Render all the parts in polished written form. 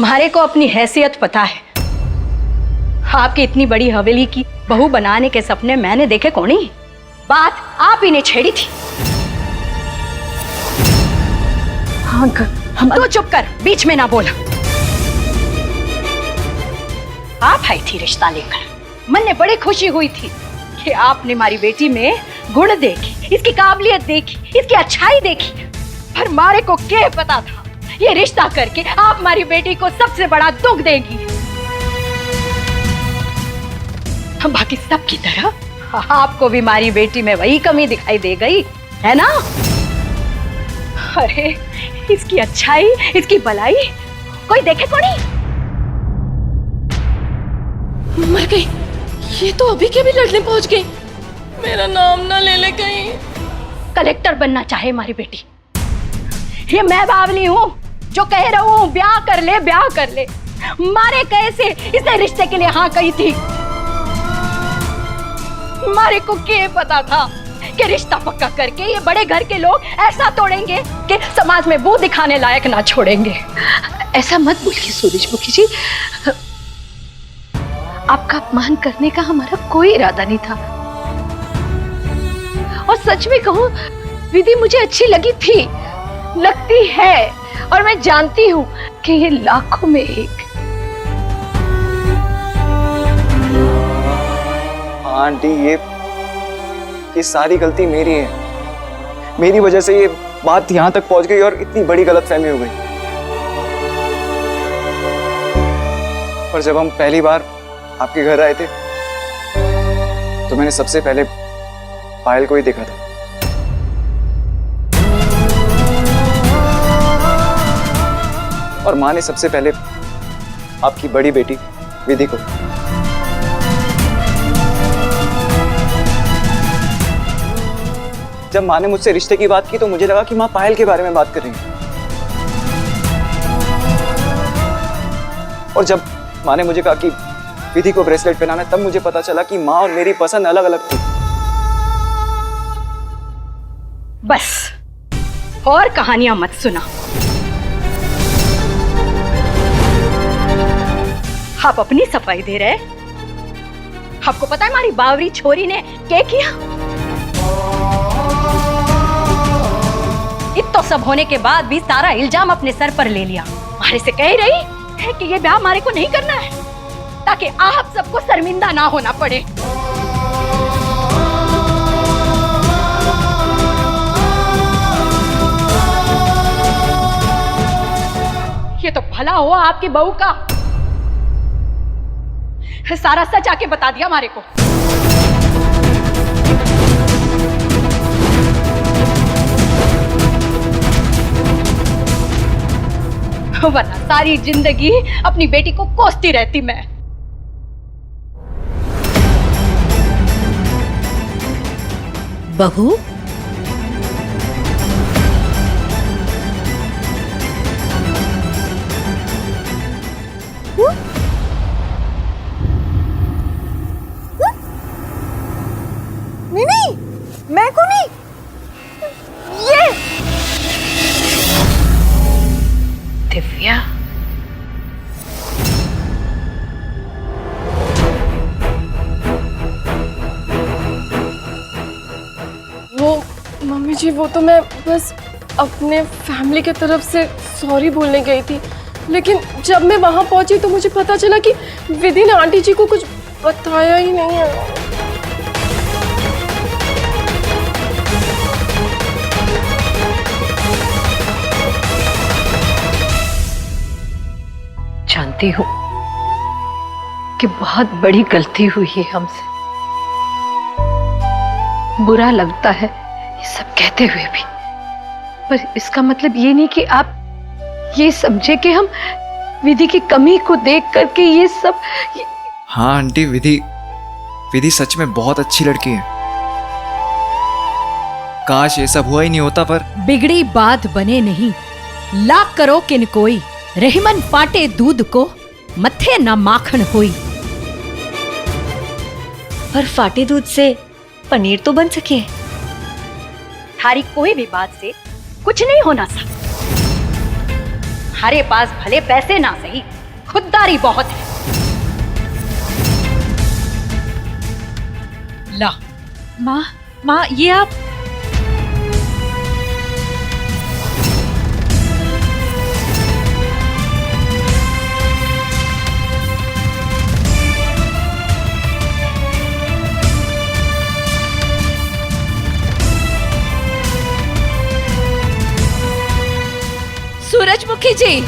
तुम्हारे को अपनी हैसियत पता है। आपकी इतनी बड़ी हवेली की बहू बनाने के सपने मैंने देखे कौन ही? बात आप ही ने छेड़ी थी। हाँ हम तो चुप कर, बीच में ना बोला। आप आई थी रिश्ता लेकर, मन में बड़ी खुशी हुई थी कि आपने हमारी बेटी में गुण देखी, इसकी काबिलियत देखी, इसकी अच्छाई देखी। पर मारे को क्या पता था ये रिश्ता करके आप हमारी बेटी को सबसे बड़ा दुख देगी। बाकी सब की तरह आपको भी हमारी बेटी में वही कमी दिखाई दे गई है ना? अरे इसकी अच्छाई, इसकी भलाई कोई देखे को नहीं। मर गई, ये तो अभी के भी लड़ने पहुंच गई। मेरा नाम ना ले ले कहीं। कलेक्टर बनना चाहे हमारी बेटी, ये मैं बावली हूँ जो कह रहा हूँ ब्याह कर ले, ब्याह कर ले। मारे कैसे इसने रिश्ते के लिए हाँ कही थी। मारे को क्या पता था कि रिश्ता पक्का करके ये बड़े घर के लोग ऐसा तोड़ेंगे कि समाज में वो दिखाने लायक ना छोड़ेंगे। ऐसा मत बोलिए सूरजमुखी जी, आपका अपमान करने का हमारा कोई इरादा नहीं था। और सच में कहूं, विधि मुझे अच्छी लगी थी, लगती है, और मैं जानती हूं कि ये लाखों में एक। आंटी ये सारी गलती मेरी है। मेरी वजह से ये बात यहाँ तक पहुंच गई और इतनी बड़ी गलतफहमी हो गई। और जब हम पहली बार आपके घर आए थे तो मैंने सबसे पहले पायल को ही देखा था। और माँ ने सबसे पहले आपकी बड़ी बेटी विधि को। जब माँ ने मुझसे रिश्ते की बात की तो मुझे लगा कि माँ पायल के बारे में बात कर रही है। और जब माँ ने मुझे कहा कि विधि को ब्रेसलेट पहनाना, तब मुझे पता चला कि माँ और मेरी पसंद अलग अलग थी। बस और कहानियां मत सुना। आप अपनी सफाई दे रहे। आपको पता है हमारी बावरी छोरी ने क्या किया? इतना सब होने के बाद भी सारा इल्जाम अपने सर पर ले लिया। हमारे से कह रही है कि ये ब्याह हमारे को नहीं करना है ताकि आप सबको शर्मिंदा ना होना पड़े। ये तो भला हुआ आपकी बहू का सारा सच आके बता दिया हमारे को। वरना सारी जिंदगी अपनी बेटी को कोसती रहती मैं। बहू, नहीं, मैं को नहीं, ये दिव्या। वो मम्मी जी, वो तो मैं बस अपने फैमिली की तरफ से सॉरी बोलने गई थी, लेकिन जब मैं वहां पहुंची तो मुझे पता चला कि विधि ने आंटी जी को कुछ बताया ही नहीं है। जानती हूँ कि बहुत बड़ी गलती हुई है हमसे। बुरा लगता है ये सब कहते हुए भी, पर इसका मतलब ये नहीं कि आप ये समझे कि हम विधि की कमी को देख करके ये सब। हाँ आंटी, विधि सच में बहुत अच्छी लड़की है। काश ये सब हुआ ही नहीं होता। पर बिगड़ी बात बने नहीं, लाख करो किन कोई, रहीमन फाटे दूध को, मथे न माखन होई। पर फाटे दूध से पनीर तो बन सके। थारी कोई भी बात से कुछ नहीं होना सा। तुम्हारे पास भले पैसे ना सही, खुददारी बहुत है। ला माँ ये आप सूरजमुखी जी।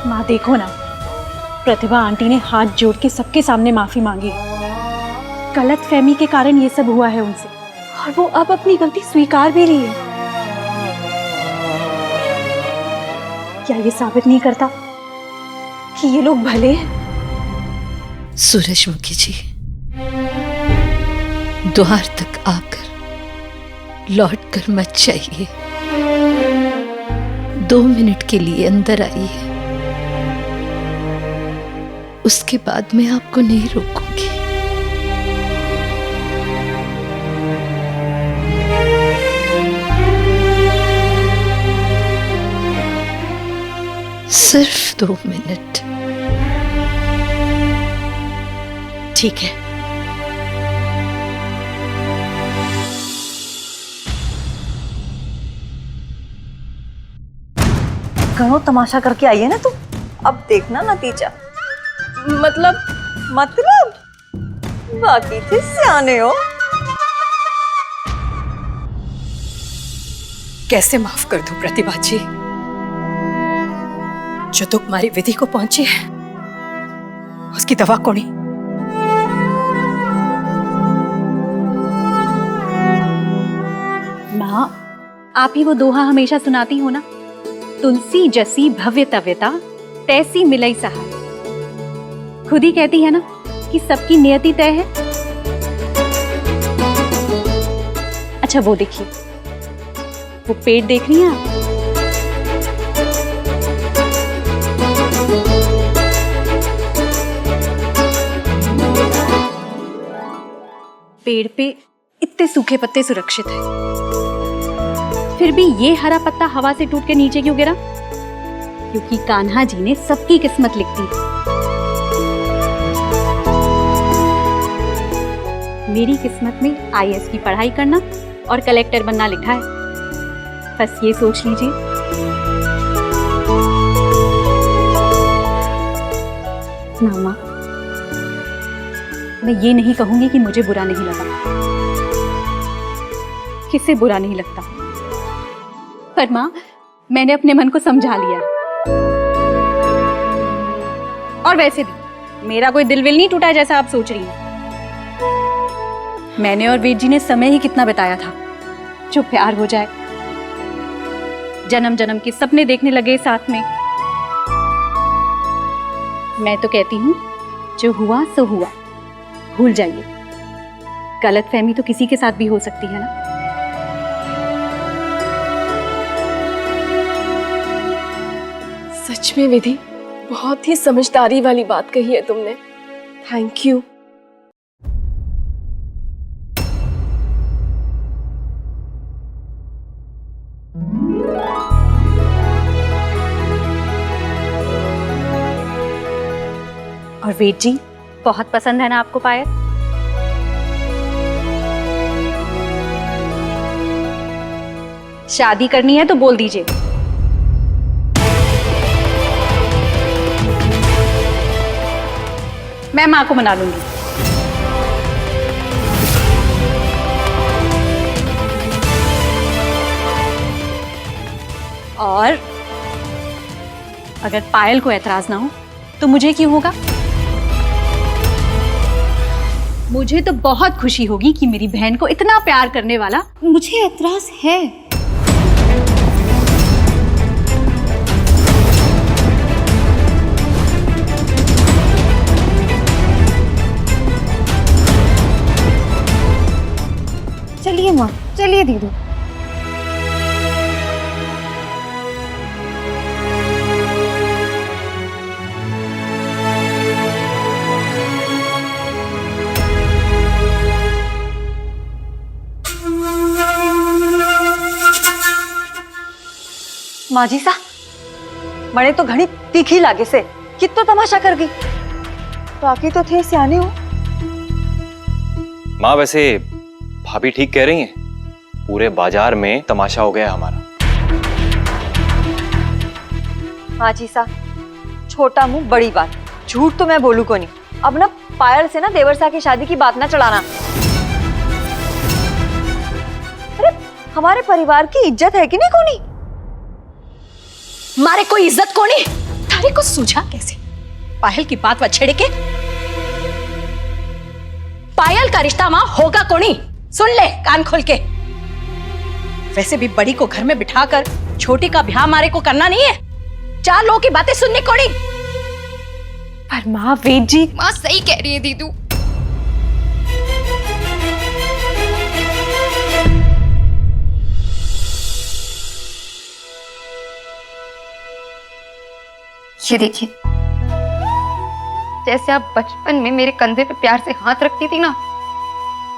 माँ देखो ना, प्रतिभा आंटी ने हाथ जोड़ के सबके सामने माफी मांगी। गलत फहमी के कारण ये सब हुआ है उनसे, और वो अब अपनी गलती स्वीकार भी रही है। क्या ये साबित नहीं करता कि ये लोग भले हैं? सूरजमुखी जी, द्वार तक आकर लौट कर मत जाइए। 2 मिनट के लिए अंदर आइए, उसके बाद मैं आपको नहीं रोकूंगी। सिर्फ 2 मिनट। ठीक है। घणो तमाशा करके आई है ना तू, अब देखना नतीजा। मतलब बाकी थे सियाने हो। कैसे माफ कर दूं प्रतिभा जी, जो तुम्हारी विधि को पहुंची है उसकी दवा कौन? माँ, आप ही वो दोहा हमेशा सुनाती हो ना, तुलसी जसी भव्य तव्यता तैसी मिलई सहाय। खुद ही कहती है ना कि सबकी नियति तय है। अच्छा वो देखिए, वो पेड़ देख रही हैं आप? पेड़ पे इतने सूखे पत्ते सुरक्षित हैं, फिर भी ये हरा पत्ता हवा से टूट के नीचे क्यों गिरा? क्योंकि कान्हा जी ने सबकी किस्मत लिख दी। मेरी किस्मत में IAS की पढ़ाई करना और कलेक्टर बनना लिखा है, बस ये सोच लीजिए। ना माँ, मैं ये नहीं कहूंगी कि मुझे बुरा नहीं लगा, किससे बुरा नहीं लगता, पर माँ मैंने अपने मन को समझा लिया। और वैसे भी मेरा कोई दिल विल नहीं टूटा जैसा आप सोच रही हैं। मैंने और वेद जी ने समय ही कितना बिताया था, जो प्यार हो जाए, जन्म जन्म के सपने देखने लगे साथ में। मैं तो कहती हूँ जो हुआ सो हुआ, भूल जाइए। गलतफहमी तो किसी के साथ भी हो सकती है ना। सच में विधि, बहुत ही समझदारी वाली बात कही है तुमने। Thank you. और वेद जी, बहुत पसंद है ना आपको पायल? शादी करनी है तो बोल दीजिए। मैं माँ को मना लूंगी। और अगर पायल को एतराज ना हो तो मुझे क्यों होगा? मुझे तो बहुत खुशी होगी कि मेरी बहन को इतना प्यार करने वाला मुझे एतराज है। चलिए माँ, चलिए दीदी। माजी सा मणे तो घणी तीखी लागे से कितो तमाशा कर गई। बाकी तो थे सियाने हो। माँ वैसे भाभी ठीक कह रही हैं, पूरे बाजार में तमाशा हो गया हमारा। माजी सा छोटा मुंह बड़ी बात, झूठ तो मैं बोलू को नहीं। अब ना पायल से ना देवर सा की शादी की बात ना चढ़ाना। अरे हमारे परिवार की इज्जत है कि नहीं कोनी? मारे कोई इज्जत कोनी, थारे को सूझा कैसे? पायल की बात व छेड़े के पायल का रिश्ता मां होगा कोनी, सुन ले कान खोल के। वैसे भी बड़ी को घर में बिठाकर छोटी का ब्याह मारे को करना नहीं है, चार लोगों की बातें सुननी कोनी। पर माँ वेद जी, माँ सही कह रही है दीदू। ये देखिए, जैसे आप बचपन में मेरे कंधे पे प्यार से हाथ रखती थी ना,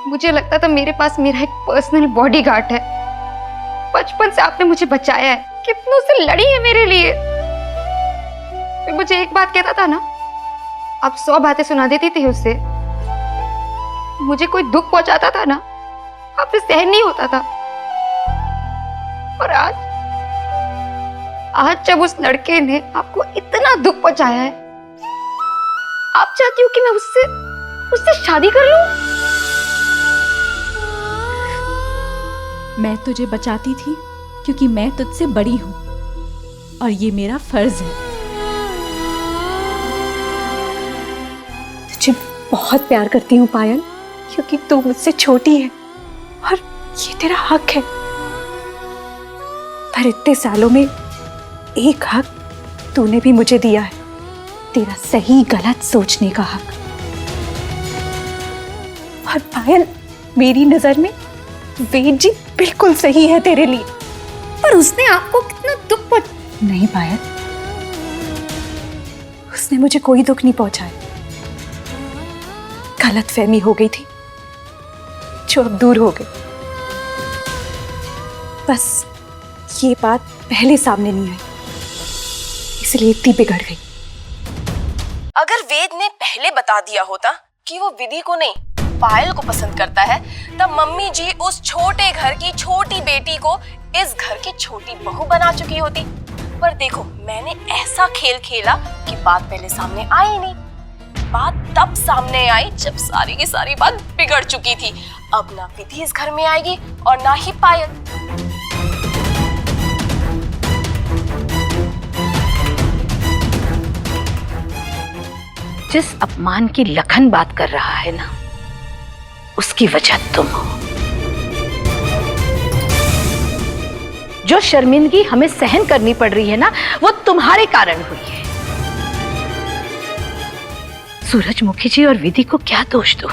मुझे लगता था मेरे पास मेरा एक पर्सनल बॉडीगार्ड है। बचपन से आपने मुझे बचाया है, कितनों से लड़ी है मेरे लिए। फिर मुझे एक बात कहता था ना, आप 100 बातें सुना देती थी उससे। मुझे कोई दुख पहुंचाता था ना, आपसे सहन नहीं होता था। और आज जब उस लड़के ने आपको इतना दुख पहुंचाया है, आप चाहती हो कि मैं उससे शादी कर लूं? मैं तुझे बचाती थी क्योंकि मैं तुझसे बड़ी हूं और ये मेरा फर्ज है। तुझे बहुत प्यार करती हूँ पायल, क्योंकि तू मुझसे छोटी है और ये तेरा हक है। पर इतने सालों में एक हक तूने भी मुझे दिया है, तेरा सही गलत सोचने का हक। और पायल, मेरी नजर में वेद जी बिल्कुल सही है तेरे लिए। पर उसने आपको कितना दुख नहीं पायल, उसने मुझे कोई दुख नहीं पहुंचाया। गलतफहमी हो गई थी जो अब दूर हो गई। बस ये बात पहले सामने नहीं आई, इसलिए इतनी बिगड़ गई। अगर वेद ने पहले बता दिया होता कि वो विधि को नहीं पायल को पसंद करता है, तब मम्मी जी उस छोटे घर की छोटी बेटी को इस घर की छोटी बहू बना चुकी होती। पर देखो, मैंने ऐसा खेल खेला कि बात पहले सामने आई नहीं। बात तब सामने आई जब सारी की सारी बात बिगड़ चुकी थी। अब ना विधि इस घर में आएगी और ना ही पायल। जिस अपमान की लखन बात कर रहा है ना, उसकी वजह तुम हो। जो शर्मिंदगी हमें सहन करनी पड़ रही है ना, वो तुम्हारे कारण हुई है। सूरजमुखी जी और विधि को क्या दोष दो?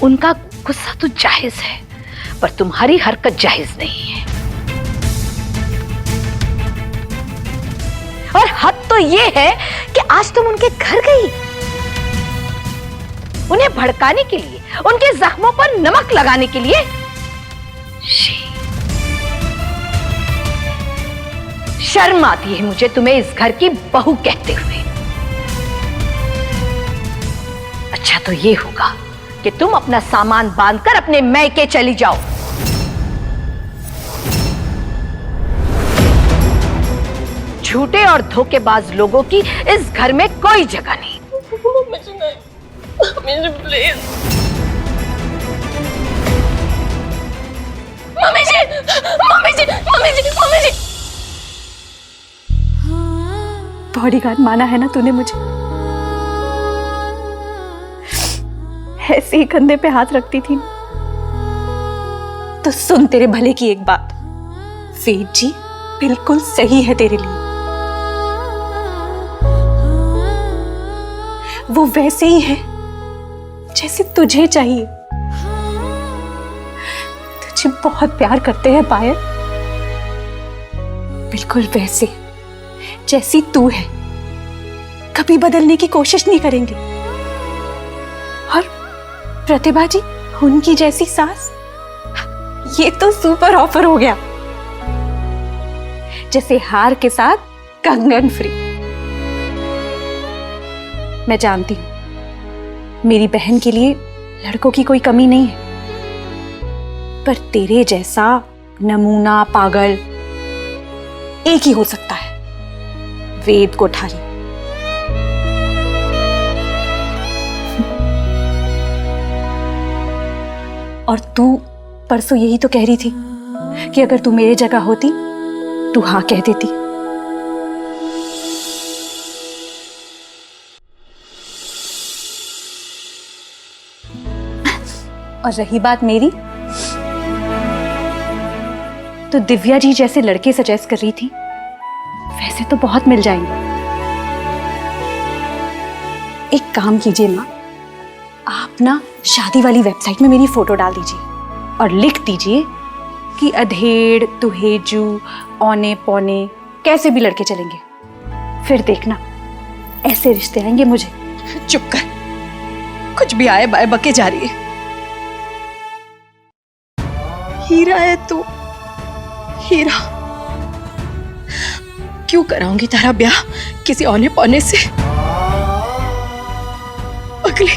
उनका गुस्सा तो जायज है, पर तुम्हारी हरकत जायज नहीं है। और हद तो ये है कि आज तुम उनके घर गई, उन्हें भड़काने के लिए, उनके जख्मों पर नमक लगाने के लिए। शर्म आती है मुझे तुम्हें इस घर की बहू कहते हुए। अच्छा तो ये होगा कि तुम अपना सामान बांधकर अपने मैके चली जाओ। झूठे और धोखेबाज लोगों की इस घर में कोई जगह नहीं। Please mummy ji, mummy ji, mummy ji, mummy ji. Bodyguard माना है ना तूने मुझे, ऐसे ही कंधे पे हाथ रखती थी। तो सुन तेरे भले की एक बात, वेद जी बिल्कुल सही है तेरे लिए। वो वैसे ही है जैसे तुझे चाहिए। मुझे बहुत प्यार करते हैं पायल, बिल्कुल वैसे जैसी तू है, कभी बदलने की कोशिश नहीं करेंगे। और प्रतिभा जी, उनकी जैसी सास, ये तो सुपर ऑफर हो गया, जैसे हार के साथ कंगन फ्री। मैं जानती हूं मेरी बहन के लिए लड़कों की कोई कमी नहीं है, पर तेरे जैसा नमूना पागल एक ही हो सकता है, वेद कोठारी। और तू परसों यही तो कह रही थी कि अगर तू मेरे जगह होती तू हाँ कह देती। और रही बात मेरी, तो दिव्या जी जैसे लड़के सजेस्ट कर रही थी, वैसे तो बहुत मिल जाएंगे। एक काम कीजिए माँ, आप ना शादी वाली वेबसाइट में मेरी फोटो डाल दीजिए और लिख दीजिए कि अधेड़, तुहेजू, औने पौने कैसे भी लड़के चलेंगे। फिर देखना ऐसे रिश्ते आएंगे मुझे। चुप कर, कुछ भी आए बाय बके जा रही है। हीरा है तू, हीरा। क्यों कराऊंगी तेरा ब्याह किसी औने पौने से? अगले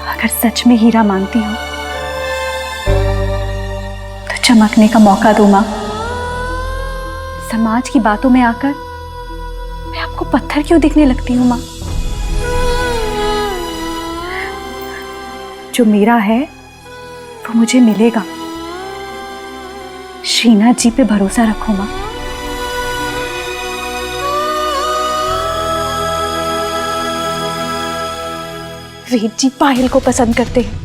अगर सच में हीरा मांगती हो तो चमकने का मौका दो मां। समाज की बातों में आकर मैं आपको पत्थर क्यों दिखने लगती हूं मां? जो मेरा है वो मुझे मिलेगा। श्रीनाथ जी पे भरोसा रखो मां। वेद जी पायल को पसंद करते हैं,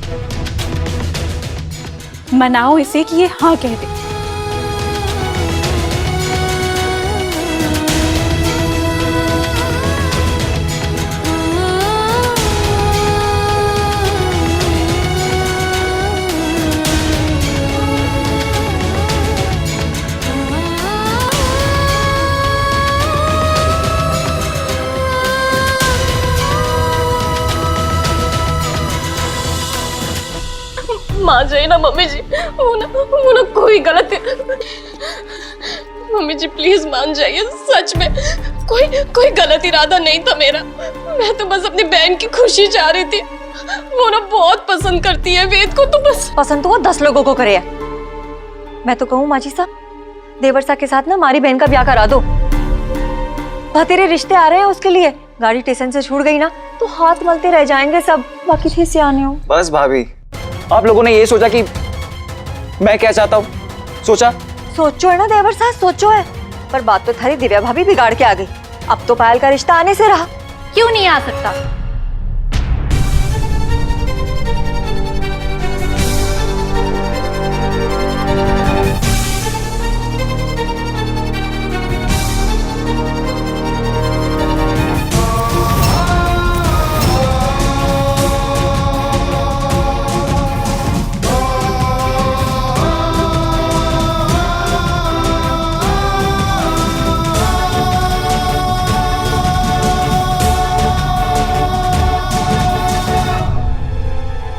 मनाओ इसे कि ये हाँ कह दे। मान जाइए ना मम्मी जी, वो ना कोई गलत है। मम्मी जी प्लीज मान जाइए, सच में कोई गलत इरादा नहीं था मेरा। मैं तो बस अपनी बहन की खुशी चाह रही थी। वो ना बहुत पसंद करती है वेद को, तो बस पसंद तो वो 10 लोगों को करे है। मैं तो कहूँ माजी साहब, देवरसा के साथ ना हमारी बहन का ब्याह करा दो। तेरे रिश्ते आ रहे हैं उसके लिए। गाड़ी स्टेशन से छूट गई ना तो हाथ मलते रह जाएंगे सब। बाकी थे सियाने हो। बस भाभी, आप लोगों ने ये सोचा कि मैं क्या चाहता हूँ? सोचो है ना देवरसा, सोचो है। पर बात तो थारी दिव्या भाभी बिगाड़ के आ गई। अब तो पायल का रिश्ता आने से रहा। क्यों नहीं आ सकता?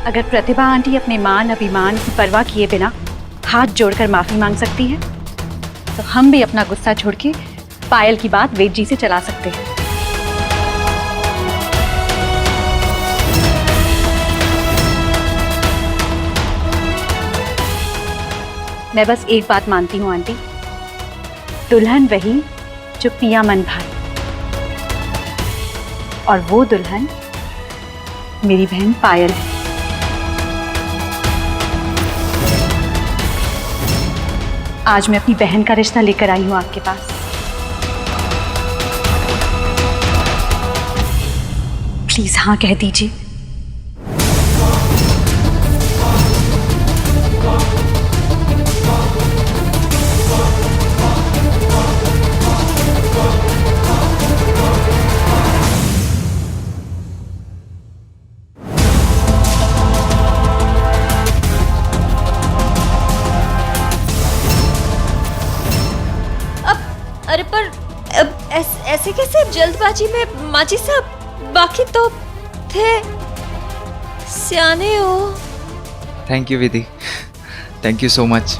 अगर प्रतिभा आंटी अपने मान अभिमान की परवाह किए बिना हाथ जोड़कर माफी मांग सकती है, तो हम भी अपना गुस्सा छोड़ के पायल की बात वेद जी से चला सकते हैं। मैं बस एक बात मानती हूँ आंटी, दुल्हन वही जो पिया मन भाई, और वो दुल्हन मेरी बहन पायल है। आज मैं अपनी बहन का रिश्ता लेकर आई हूं आपके पास। प्लीज हाँ कह दीजिए। ऐसे कैसे जल्दबाजी में माची साहब? बाकी तो थे सियाने हो। Thank you Vidhi, thank you so much.